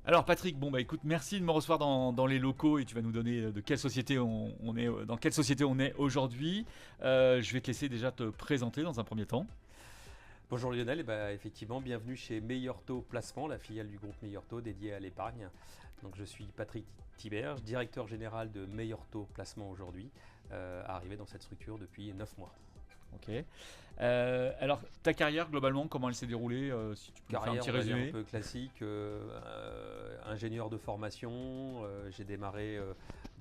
Alors Patrick, bon bah écoute, merci de me recevoir dans les locaux et tu vas nous donner de quelle société on est, dans quelle société on est aujourd'hui. Je vais te laisser déjà te présenter dans un premier temps. Bonjour Lionel, effectivement, bienvenue chez Meilleur Taux Placement, la filiale du groupe Meilleur Taux dédiée à l'épargne. Donc je suis Patrick Tiberge, directeur général de Meilleur Taux Placement aujourd'hui, arrivé dans cette structure depuis 9 mois. Ok. Alors ta carrière globalement, comment elle s'est déroulée, si tu peux me faire un Carrière, petit on va dire un résumé. peu classique, ingénieur de formation. J'ai démarré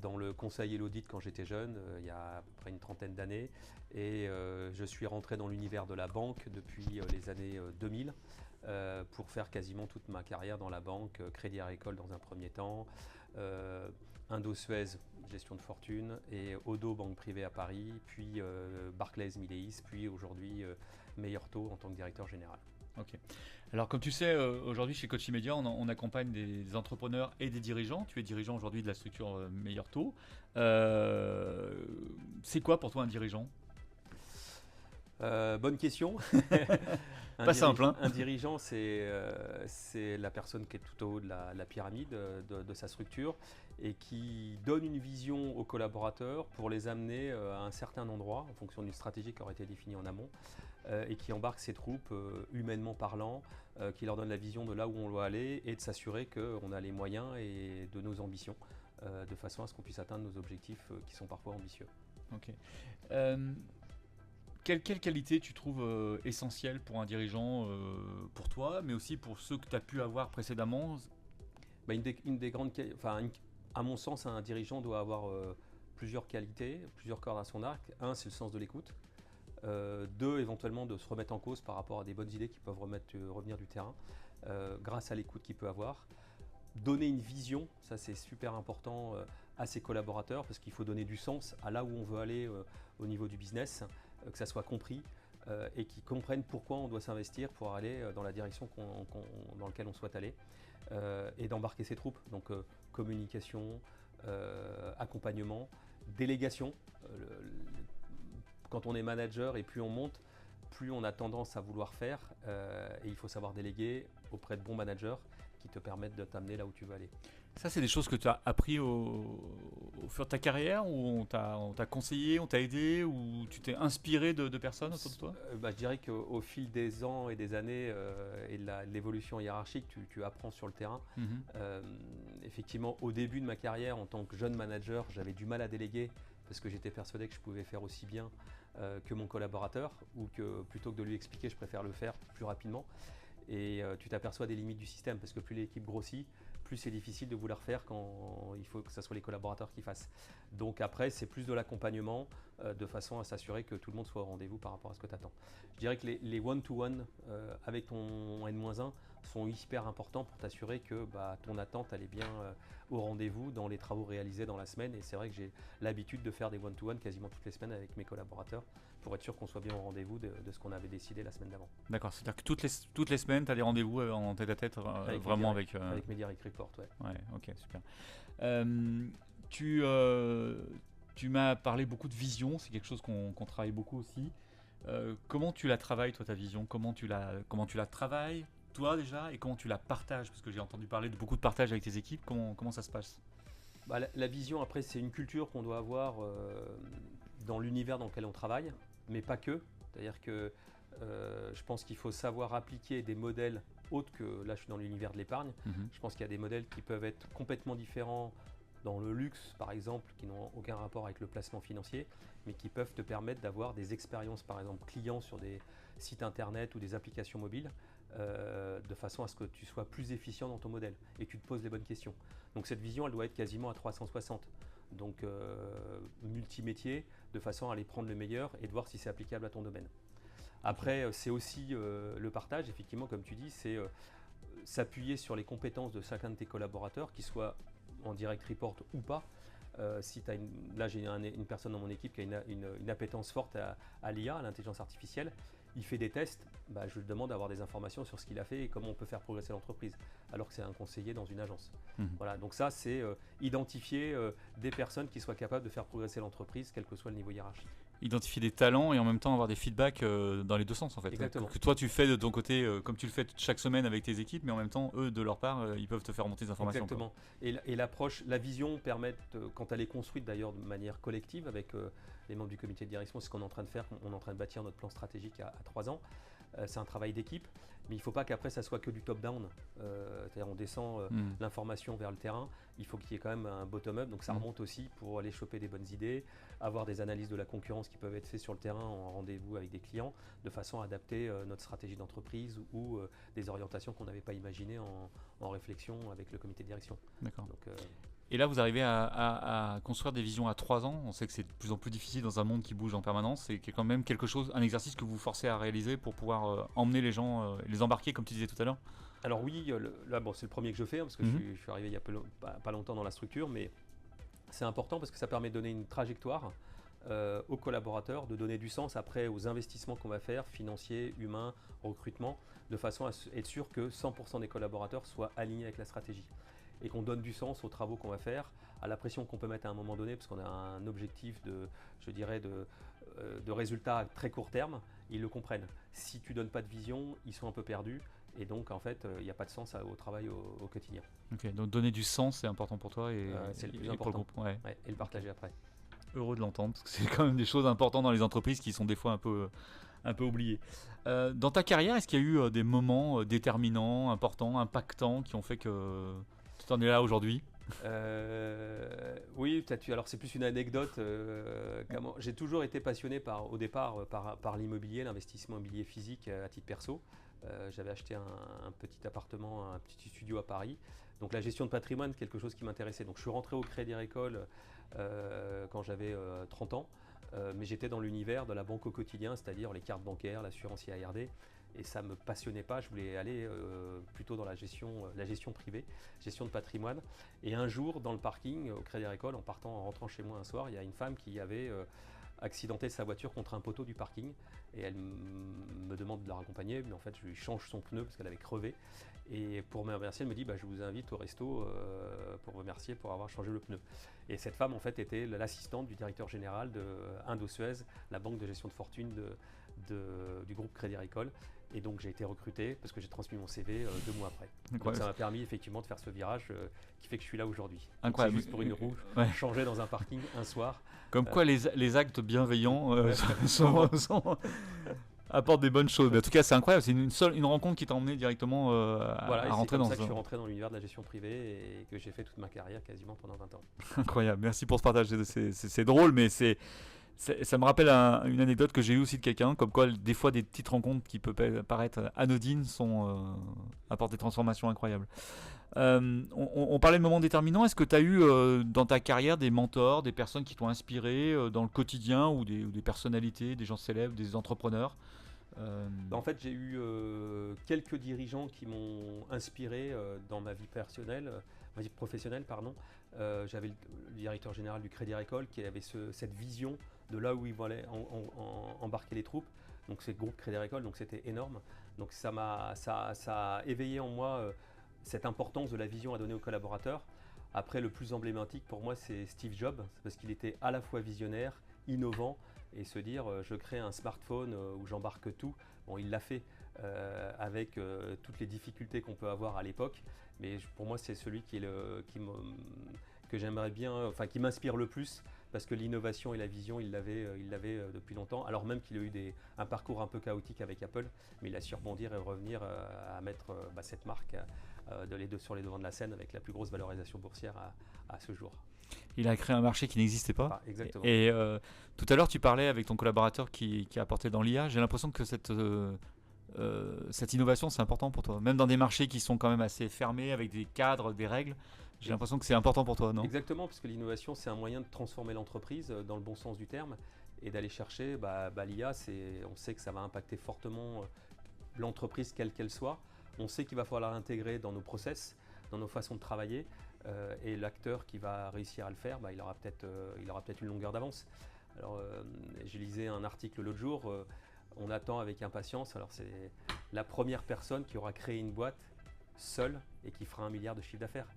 dans le conseil et l'audit quand j'étais jeune, il y a à peu près une trentaine d'années. Et je suis rentré dans l'univers de la banque depuis les années 2000 pour faire quasiment toute ma carrière dans la banque, Crédit Agricole dans un premier temps, Indo-Suez, gestion de fortune, et Odo, banque privée à Paris, puis Barclays, Mileis, puis aujourd'hui Meilleur Taux en tant que directeur général. Ok. Alors comme tu sais, aujourd'hui chez Coach Media, on accompagne des entrepreneurs et des dirigeants. Tu es dirigeant aujourd'hui de la structure Meilleur Taux. C'est quoi pour toi un dirigeant? Bonne question. Pas simple, hein? Un dirigeant, c'est la personne qui est tout au haut de la pyramide de sa structure et qui donne une vision aux collaborateurs pour les amener à un certain endroit en fonction d'une stratégie qui aurait été définie en amont et qui embarque ses troupes humainement parlant, qui leur donne la vision de là où on doit aller et de s'assurer qu'on a les moyens et de nos ambitions de façon à ce qu'on puisse atteindre nos objectifs qui sont parfois ambitieux. Ok. Quelle qualité tu trouves essentielle pour un dirigeant, pour toi, mais aussi pour ceux que tu as pu avoir précédemment? Une des grandes, à mon sens, un dirigeant doit avoir plusieurs qualités, plusieurs cordes à son arc. Un, c'est le sens de l'écoute. Deux, éventuellement de se remettre en cause par rapport à des bonnes idées qui peuvent revenir du terrain, grâce à l'écoute qu'il peut avoir. Donner une vision, ça c'est super important à ses collaborateurs parce qu'il faut donner du sens à là où on veut aller au niveau du business, que ça soit compris et qu'ils comprennent pourquoi on doit s'investir pour aller dans la direction dans laquelle on souhaite aller et d'embarquer ses troupes. Donc communication, accompagnement, délégation. Quand on est manager et plus on monte, plus on a tendance à vouloir faire et il faut savoir déléguer auprès de bons managers qui te permettent de t'amener là où tu veux aller. Ça, c'est des choses que tu as appris au fur de ta carrière, ou on t'a conseillé, on t'a aidé, ou tu t'es inspiré de personnes autour de toi? Je dirais qu'au fil des ans et des années et de l'évolution hiérarchique, tu apprends sur le terrain. Effectivement, au début de ma carrière, en tant que jeune manager, j'avais du mal à déléguer parce que j'étais persuadé que je pouvais faire aussi bien que mon collaborateur ou que plutôt que de lui expliquer, je préfère le faire plus rapidement. Et tu t'aperçois des limites du système parce que plus l'équipe grossit, plus c'est difficile de vouloir faire quand il faut que ce soit les collaborateurs qui fassent. Donc après, c'est plus de l'accompagnement de façon à s'assurer que tout le monde soit au rendez-vous par rapport à ce que tu attends. Je dirais que les one-to-one avec ton N-1 sont hyper importants pour t'assurer que ton attente elle est bien au rendez-vous dans les travaux réalisés dans la semaine. Et c'est vrai que j'ai l'habitude de faire des one-to-one quasiment toutes les semaines avec mes collaborateurs pour être sûr qu'on soit bien au rendez-vous de ce qu'on avait décidé la semaine d'avant. D'accord, c'est-à-dire que toutes les semaines, tu as des rendez-vous en tête-à-tête, vraiment avec... Avec mes direct reports, ouais. Ouais, ok, super. Tu, tu m'as parlé beaucoup de vision, c'est quelque chose qu'on travaille beaucoup aussi. Comment tu la travailles, toi, ta vision? Comment tu la travailles, toi, déjà, et comment tu la partages? Parce que j'ai entendu parler de beaucoup de partage avec tes équipes. Comment ça se passe? La vision, après, c'est une culture qu'on doit avoir dans l'univers dans lequel on travaille, mais pas que. C'est-à-dire que je pense qu'il faut savoir appliquer des modèles autres que, là je suis dans l'univers de l'épargne, je pense qu'il y a des modèles qui peuvent être complètement différents dans le luxe par exemple, qui n'ont aucun rapport avec le placement financier, mais qui peuvent te permettre d'avoir des expériences par exemple clients sur des sites internet ou des applications mobiles, de façon à ce que tu sois plus efficient dans ton modèle et que tu te poses les bonnes questions. Donc cette vision elle doit être quasiment à 360. Donc multimétier, de façon à aller prendre le meilleur et de voir si c'est applicable à ton domaine. Après, c'est aussi le partage, effectivement, comme tu dis, c'est s'appuyer sur les compétences de chacun de tes collaborateurs, qu'ils soient en direct report ou pas. Si là, j'ai une personne dans mon équipe qui a une appétence forte à l'IA, à l'intelligence artificielle. Il fait des tests, je lui demande d'avoir des informations sur ce qu'il a fait et comment on peut faire progresser l'entreprise, alors que c'est un conseiller dans une agence. Voilà, donc ça, c'est identifier des personnes qui soient capables de faire progresser l'entreprise, quel que soit le niveau hiérarchique. identifier des talents et en même temps avoir des feedbacks dans les deux sens en fait. Exactement. Que toi tu fais de ton côté comme tu le fais chaque semaine avec tes équipes, mais en même temps eux de leur part ils peuvent te faire remonter des informations. Exactement. Et l'approche, la vision permet, quand elle est construite d'ailleurs de manière collective avec les membres du comité de direction, c'est ce qu'on est en train de faire, on est en train de bâtir notre plan stratégique à 3 ans. C'est un travail d'équipe, mais il ne faut pas qu'après ça soit que du top-down. C'est-à-dire on descend l'information vers le terrain, il faut qu'il y ait quand même un bottom-up, donc ça remonte aussi pour aller choper des bonnes idées, avoir des analyses de la concurrence qui peuvent être faites sur le terrain en rendez-vous avec des clients, de façon à adapter notre stratégie d'entreprise ou des orientations qu'on n'avait pas imaginées en réflexion avec le comité de direction. D'accord. Donc, et là, vous arrivez à construire des visions à 3 ans. On sait que c'est de plus en plus difficile dans un monde qui bouge en permanence. C'est quand même quelque chose, un exercice que vous vous forcez à réaliser pour pouvoir emmener les gens, les embarquer, comme tu disais tout à l'heure. Alors oui, là, bon, c'est le premier que je fais, parce que je suis arrivé il y a pas longtemps dans la structure, mais c'est important parce que ça permet de donner une trajectoire aux collaborateurs, de donner du sens après aux investissements qu'on va faire, financiers, humains, recrutement, de façon à être sûr que 100% des collaborateurs soient alignés avec la stratégie. Et qu'on donne du sens aux travaux qu'on va faire, à la pression qu'on peut mettre à un moment donné, parce qu'on a un objectif de résultats à très court terme, ils le comprennent. Si tu ne donnes pas de vision, ils sont un peu perdus, et donc en fait, il n'y a pas de sens au travail au quotidien. Ok, donc donner du sens, c'est important pour toi, et c'est le plus important. Ouais. Ouais, et le partager après. Heureux de l'entendre, parce que c'est quand même des choses importantes dans les entreprises qui sont des fois un peu oubliées. Dans ta carrière, est-ce qu'il y a eu des moments déterminants, importants, impactants, qui ont fait que tu en es là aujourd'hui? Oui, alors c'est plus une anecdote. J'ai toujours été passionné au départ par l'immobilier, l'investissement immobilier physique à titre perso. J'avais acheté un petit appartement, un petit studio à Paris. Donc la gestion de patrimoine, quelque chose qui m'intéressait. Donc je suis rentré au Crédit Agricole quand j'avais 30 ans. Mais j'étais dans l'univers de la banque au quotidien, c'est-à-dire les cartes bancaires, l'assurance IARD. Et ça ne me passionnait pas, je voulais aller plutôt dans la gestion privée, gestion de patrimoine. Et un jour, dans le parking, au Crédit Agricole, en rentrant chez moi un soir, il y a une femme qui avait accidenté sa voiture contre un poteau du parking. Et elle me demande de la raccompagner, mais en fait, je lui change son pneu parce qu'elle avait crevé. Et pour me remercier, elle me dit je vous invite au resto pour vous remercier pour avoir changé le pneu. Et cette femme, en fait, était l'assistante du directeur général de Indosuez, la banque de gestion de fortune du groupe Crédit Agricole. Et donc j'ai été recruté parce que j'ai transmis mon CV 2 mois après. Donc ça m'a permis effectivement de faire ce virage qui fait que je suis là aujourd'hui. Incroyable. C'est juste pour une roue, changer dans un parking un soir. Comme quoi les actes bienveillants apportent des bonnes choses. Mais en tout cas, c'est incroyable. C'est une rencontre qui t'a emmené directement à rentrer dans ça. C'est comme ça que je suis rentré dans l'univers de la gestion privée et que j'ai fait toute ma carrière quasiment pendant 20 ans. Incroyable. Merci pour ce partage. C'est drôle, mais ça me rappelle une anecdote que j'ai eue aussi de quelqu'un, comme quoi des fois des petites rencontres qui peuvent paraître anodines apportent des transformations incroyables. On parlait de moments déterminants. Est-ce que tu as eu dans ta carrière des mentors, des personnes qui t'ont inspiré dans le quotidien ou des personnalités, des gens célèbres, des entrepreneurs? En fait, j'ai eu quelques dirigeants qui m'ont inspiré dans ma vie professionnelle. J'avais le directeur général du Crédit Agricole qui avait cette vision de là où il voulait embarquer les troupes. Donc c'est le groupe Crédit Agricole, donc c'était énorme. Donc ça a éveillé en moi cette importance de la vision à donner aux collaborateurs. Après, le plus emblématique pour moi, c'est Steve Jobs, parce qu'il était à la fois visionnaire, innovant, et se dire je crée un smartphone où j'embarque tout. Bon, il l'a fait avec toutes les difficultés qu'on peut avoir à l'époque, mais pour moi, c'est celui que j'aimerais bien, qui m'inspire le plus, parce que l'innovation et la vision, il l'avait depuis longtemps, alors même qu'il a eu un parcours un peu chaotique avec Apple, mais il a su rebondir et revenir à mettre cette marque sur les devants de la scène avec la plus grosse valorisation boursière à ce jour. Il a créé un marché qui n'existait pas. Exactement. Et tout à l'heure, tu parlais avec ton collaborateur qui a apporté dans l'IA. J'ai l'impression que cette innovation, c'est important pour toi. Même dans des marchés qui sont quand même assez fermés, avec des cadres, des règles, j'ai l'impression que c'est important pour toi, non? Exactement, parce que l'innovation, c'est un moyen de transformer l'entreprise dans le bon sens du terme et d'aller chercher l'IA. On sait que ça va impacter fortement l'entreprise, quelle qu'elle soit. On sait qu'il va falloir l'intégrer dans nos process, dans nos façons de travailler. Et l'acteur qui va réussir à le faire, il aura peut-être une longueur d'avance. Alors, j'ai lisé un article l'autre jour, on attend avec impatience. Alors, c'est la première personne qui aura créé une boîte seule et qui fera 1 milliard de chiffre d'affaires.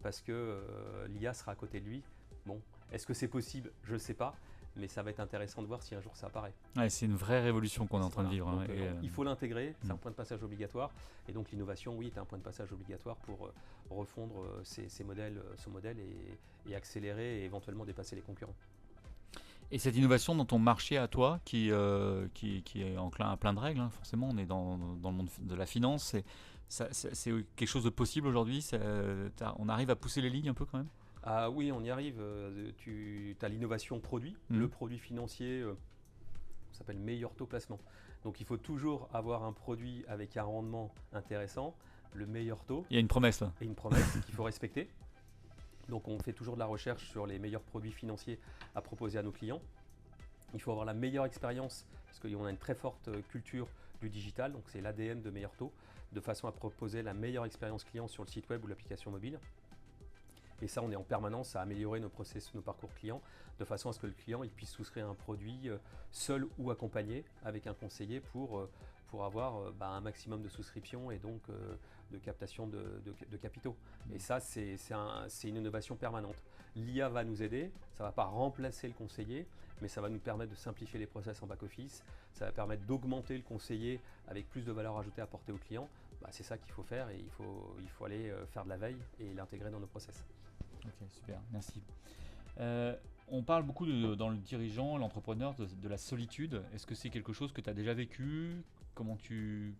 Parce que l'IA sera à côté de lui. Bon, est-ce que c'est possible? Je ne sais pas. mais ça va être intéressant de voir si un jour ça apparaît. Ouais, c'est une vraie révolution qu'on est en train de vivre. Donc, Et, il faut l'intégrer, c'est un point de passage obligatoire. Et donc l'innovation, oui, est un point de passage obligatoire pour refondre ce modèle et accélérer et éventuellement dépasser les concurrents. et cette innovation dans ton marché à toi, qui est enclin à plein de règles, hein, forcément, on est dans le monde de la finance, c'est quelque chose de possible aujourd'hui. On arrive à pousser les lignes un peu quand même. Ah oui, on y arrive. Tu as l'innovation produit, le produit financier s'appelle meilleur taux placement. Donc il faut toujours avoir un produit avec un rendement intéressant, le meilleur taux. Il y a une promesse là. Et une promesse qu'il faut respecter. Donc on fait toujours de la recherche sur les meilleurs produits financiers à proposer à nos clients. Il faut avoir la meilleure expérience parce qu'on a une très forte culture du digital, donc c'est l'ADN de meilleur taux, de façon à proposer la meilleure expérience client sur le site web ou l'application mobile. Et ça, on est en permanence à améliorer nos process, nos parcours clients, de façon à ce que le client il puisse souscrire un produit seul ou accompagné avec un conseiller pour avoir un maximum de souscriptions et donc de captation de capitaux. Et ça, c'est une innovation permanente. L'IA va nous aider, ça ne va pas remplacer le conseiller, mais ça va nous permettre de simplifier les process en back-office, ça va permettre d'augmenter le conseiller avec plus de valeur ajoutée apportée au client. C'est ça qu'il faut faire et il faut aller faire de la veille et l'intégrer dans nos process. Ok, super, merci. On parle beaucoup dans le dirigeant, l'entrepreneur, de la solitude. Est-ce que c'est quelque chose que tu as déjà vécu? Comment tu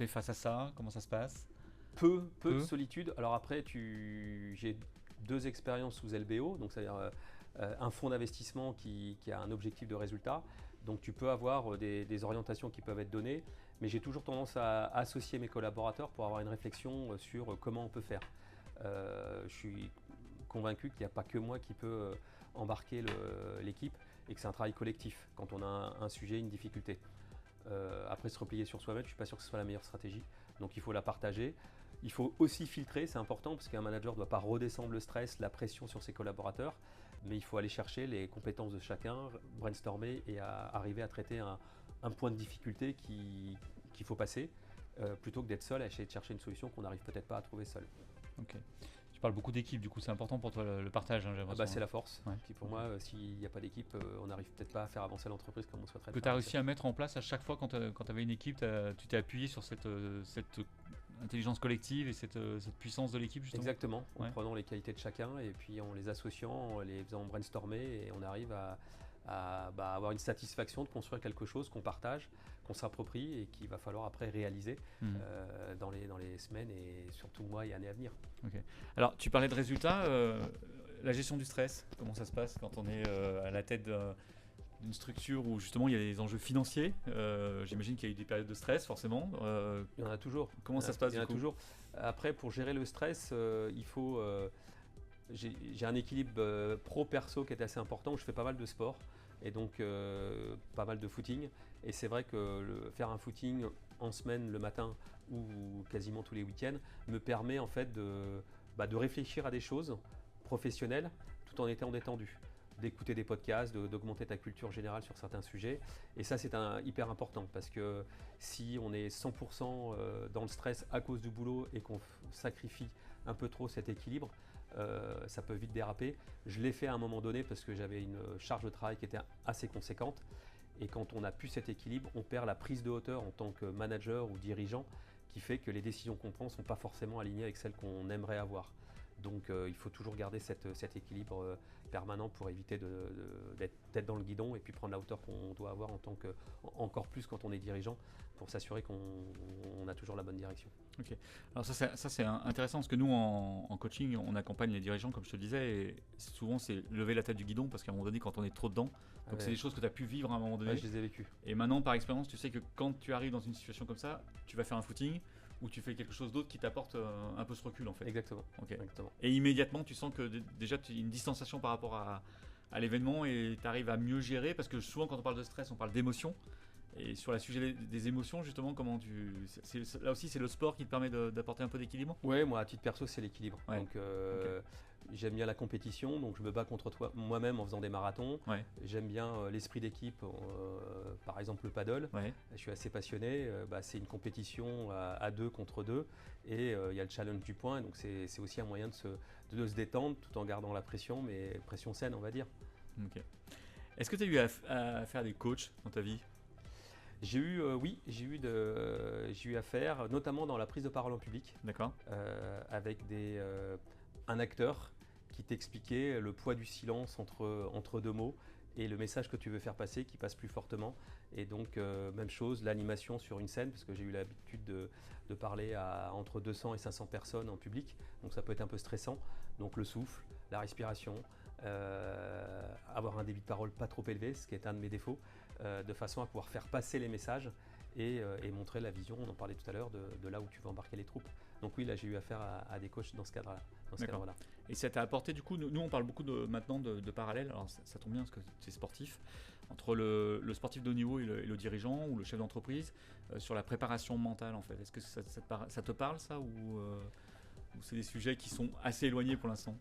es face à ça? Comment ça se passe? Peu de solitude. Alors après, j'ai 2 expériences sous LBO, donc c'est-à-dire un fonds d'investissement qui a un objectif de résultat. Donc tu peux avoir des orientations qui peuvent être données, mais j'ai toujours tendance à associer mes collaborateurs pour avoir une réflexion sur comment on peut faire. Je suis convaincu qu'il n'y a pas que moi qui peut embarquer l'équipe et que c'est un travail collectif quand on a un sujet, une difficulté. Après se replier sur soi-même, je ne suis pas sûr que ce soit la meilleure stratégie, donc il faut la partager. Il faut aussi filtrer, c'est important parce qu'un manager ne doit pas redescendre le stress, la pression sur ses collaborateurs, mais il faut aller chercher les compétences de chacun, brainstormer et arriver à traiter un point de difficulté qu'il faut passer, plutôt que d'être seul à essayer de chercher une solution qu'on n'arrive peut-être pas à trouver seul. Ok. Tu parles beaucoup d'équipe, du coup c'est important pour toi le partage. Hein, c'est la force. Ouais. Puis pour moi, s'il n'y a pas d'équipe, on n'arrive peut-être pas à faire avancer l'entreprise comme on souhaiterait. Que tu as réussi à mettre en place à chaque fois quand tu avais une équipe, tu t'es appuyé sur cette intelligence collective et cette puissance de l'équipe justement. Exactement, en prenant les qualités de chacun et puis en les associant, en les faisant brainstormer et on arrive à avoir une satisfaction de construire quelque chose qu'on partage, qu'on s'approprie et qu'il va falloir après réaliser dans les semaines et surtout mois et années à venir. Okay. Alors tu parlais de résultats, la gestion du stress, comment ça se passe quand on est à la tête d'une structure où justement il y a des enjeux financiers? J'imagine qu'il y a eu des périodes de stress forcément. Il y en a toujours. Comment ça se passe? Il y en a toujours. Après, pour gérer le stress, il faut... j'ai un équilibre pro-perso qui est assez important, où je fais pas mal de sport et donc pas mal de footing. Et c'est vrai que faire un footing en semaine le matin ou quasiment tous les week-ends me permet en fait de réfléchir à des choses professionnelles tout en étant détendu, d'écouter des podcasts, d'augmenter ta culture générale sur certains sujets. Et ça, c'est hyper important parce que si on est 100% dans le stress à cause du boulot et qu'on sacrifie un peu trop cet équilibre, ça peut vite déraper. Je l'ai fait à un moment donné parce que j'avais une charge de travail qui était assez conséquente. Et quand on n'a plus cet équilibre, on perd la prise de hauteur en tant que manager ou dirigeant qui fait que les décisions qu'on prend ne sont pas forcément alignées avec celles qu'on aimerait avoir. Donc il faut toujours garder cet équilibre permanent pour éviter d'être tête dans le guidon et puis prendre la hauteur qu'on doit avoir encore plus quand on est dirigeant pour s'assurer qu'on a toujours la bonne direction. Ok. Alors ça c'est intéressant parce que nous en coaching on accompagne les dirigeants comme je te disais et souvent c'est lever la tête du guidon parce qu'à un moment donné quand on est trop dedans, donc c'est des choses que tu as pu vivre à un moment donné. Ouais, je les ai vécues. Et maintenant par expérience tu sais que quand tu arrives dans une situation comme ça, tu vas faire un footing ou tu fais quelque chose d'autre qui t'apporte un peu ce recul en fait. Exactement. Okay. Exactement. Et immédiatement tu sens que déjà tu as une distanciation par rapport à l'événement et tu arrives à mieux gérer parce que souvent quand on parle de stress on parle d'émotion. Et sur le sujet des émotions, justement, là aussi, c'est le sport qui te permet d'apporter un peu d'équilibre? Ouais, moi, à titre perso, c'est l'équilibre. Ouais. Donc, j'aime bien la compétition, donc je me bats contre moi-même en faisant des marathons. Ouais. J'aime bien l'esprit d'équipe, par exemple le paddle. Ouais. Je suis assez passionné. C'est une compétition à 2 contre 2 et il y a le challenge du point. Donc, c'est aussi un moyen de se détendre tout en gardant la pression, mais pression saine, on va dire. Ok. Est-ce que tu as eu à faire des coachs dans ta vie? Oui, j'ai eu affaire, notamment dans la prise de parole en public, D'accord. avec un acteur qui t'expliquait le poids du silence entre deux mots et le message que tu veux faire passer qui passe plus fortement. Et donc, même chose, l'animation sur une scène, parce que j'ai eu l'habitude de parler à entre 200 et 500 personnes en public, donc ça peut être un peu stressant. Donc le souffle, la respiration, avoir un débit de parole pas trop élevé, ce qui est un de mes défauts, de façon à pouvoir faire passer les messages et montrer la vision, on en parlait tout à l'heure, de là où tu veux embarquer les troupes. Donc oui, là j'ai eu affaire à des coachs dans ce cadre-là. D'accord. Et ça t'a apporté du coup, nous on parle beaucoup maintenant de parallèles, alors ça tombe bien parce que c'est sportif, entre le sportif de haut niveau et le dirigeant ou le chef d'entreprise, sur la préparation mentale en fait. Est-ce que ça te parle ça ou c'est des sujets qui sont assez éloignés pour l'instant?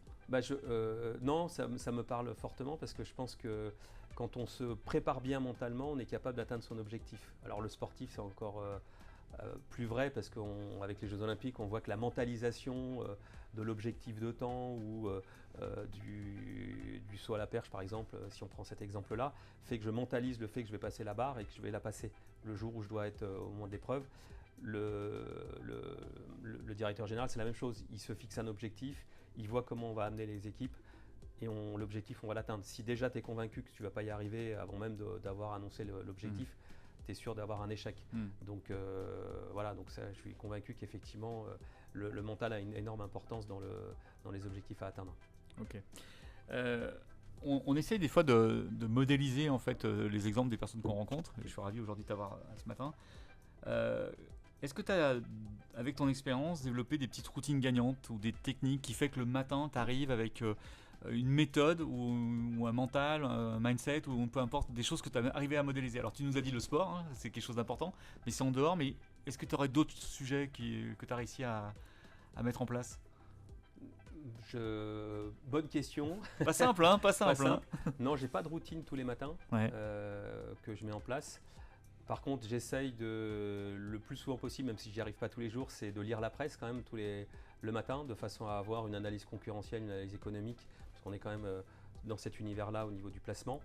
Non, ça me parle fortement parce que je pense que quand on se prépare bien mentalement, on est capable d'atteindre son objectif. Alors le sportif, c'est encore plus vrai parce qu'avec les Jeux Olympiques, on voit que la mentalisation de l'objectif de temps ou du saut à la perche, par exemple, si on prend cet exemple-là, fait que je mentalise le fait que je vais passer la barre et que je vais la passer le jour où je dois être au moment de l'épreuve. Le directeur général, c'est la même chose. Il se fixe un objectif, il voit comment on va amener les équipes et l'objectif, on va l'atteindre. Si déjà tu es convaincu que tu ne vas pas y arriver avant même d'avoir annoncé l'objectif, tu es sûr d'avoir un échec. Donc voilà, donc ça, je suis convaincu qu'effectivement, le mental a une énorme importance dans les objectifs à atteindre. Ok. On essaye des fois de modéliser en fait les exemples des personnes qu'on rencontre. Je suis ravi aujourd'hui de t'avoir ce matin. Est-ce que tu as, avec ton expérience, développé des petites routines gagnantes ou des techniques qui fait que le matin, tu arrives avec une méthode ou un mental, un mindset, ou peu importe, des choses que tu as arrivé à modéliser? Alors tu nous as dit le sport, hein, c'est quelque chose d'important, mais c'est en dehors. Mais est-ce que tu aurais d'autres sujets que tu as réussi à mettre en place? Bonne question. Pas simple, hein, pas simple. Hein. Non, j'ai pas de routine tous les matins que je mets en place. Par contre, j'essaye le plus souvent possible, même si j'y arrive pas tous les jours, c'est de lire la presse quand même le matin, de façon à avoir une analyse concurrentielle, une analyse économique, parce qu'on est quand même dans cet univers-là au niveau du placement.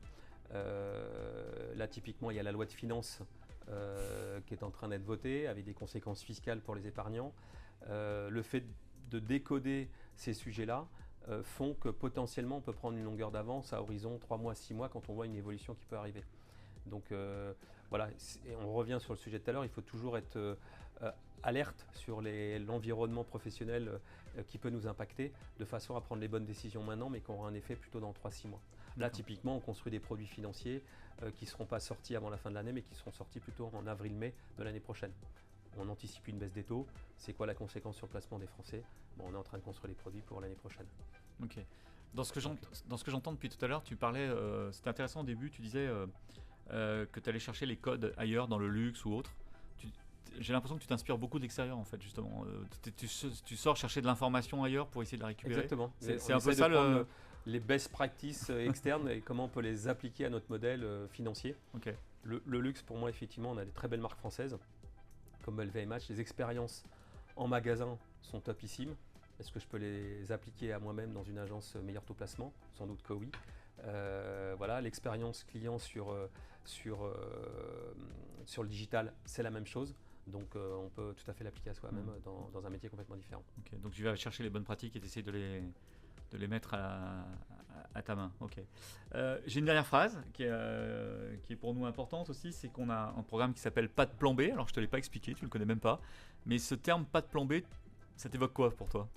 Là, typiquement, il y a la loi de finances qui est en train d'être votée, avec des conséquences fiscales pour les épargnants. Le fait de décoder ces sujets-là font que potentiellement on peut prendre une longueur d'avance à horizon 3 mois, 6 mois quand on voit une évolution qui peut arriver. Donc voilà, et on revient sur le sujet de tout à l'heure, il faut toujours être alerte sur l'environnement professionnel qui peut nous impacter, de façon à prendre les bonnes décisions maintenant, mais qui auront un effet plutôt dans 3-6 mois. Là, typiquement, on construit des produits financiers qui ne seront pas sortis avant la fin de l'année, mais qui seront sortis plutôt en avril-mai de l'année prochaine. On anticipe une baisse des taux. C'est quoi la conséquence sur le placement des Français? On est en train de construire les produits pour l'année prochaine. Ok. Dans ce que j'entends depuis tout à l'heure, tu parlais, c'était intéressant au début, tu disais que tu allais chercher les codes ailleurs, dans le luxe ou autre. J'ai l'impression que tu t'inspires beaucoup de l'extérieur en fait, justement. Tu sors chercher de l'information ailleurs pour essayer de la récupérer. Exactement. C'est un peu ça les best practices externes et comment on peut les appliquer à notre modèle financier. Okay. Le luxe, pour moi, effectivement, on a des très belles marques françaises comme LVMH. Les expériences en magasin sont topissimes. Est-ce que je peux les appliquer à moi-même dans une agence meilleur taux placement? Sans doute que oui. Voilà, l'expérience client sur le digital, c'est la même chose. Donc on peut tout à fait l'appliquer à soi-même dans un métier complètement différent. Okay, donc tu vas chercher les bonnes pratiques et essayer de les mettre à ta main. Okay. J'ai une dernière phrase qui est pour nous importante aussi, c'est qu'on a un programme qui s'appelle Pas de plan B. Alors je ne te l'ai pas expliqué, tu ne le connais même pas. Mais ce terme Pas de plan B, ça t'évoque quoi pour toi?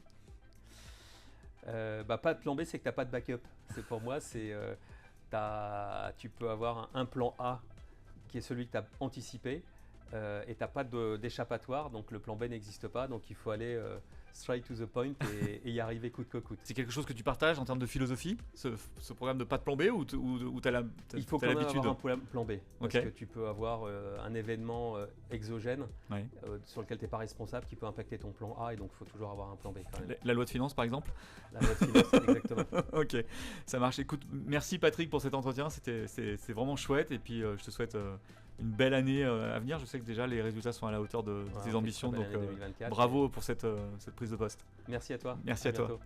Pas de plan B, c'est que tu n'as pas de backup. Pour moi, tu peux avoir un plan A qui est celui que tu as anticipé et tu n'as pas d'échappatoire, donc le plan B n'existe pas, donc il faut aller straight to the point et y arriver coûte que coûte. C'est quelque chose que tu partages en termes de philosophie, ce programme de pas de plan B, ou tu as l'habitude? Il faut quand même avoir un plan B, parce que tu peux avoir un événement exogène sur lequel tu n'es pas responsable qui peut impacter ton plan A, et donc il faut toujours avoir un plan B quand même. La loi de finances par exemple? La loi de finances, exactement. Ok, ça marche. Écoute, merci Patrick pour cet entretien, c'est vraiment chouette, et puis je te souhaite une belle année à venir. Je sais que déjà les résultats sont à la hauteur de tes ambitions, donc bravo pour cette prise de poste. Merci à toi. Merci à toi.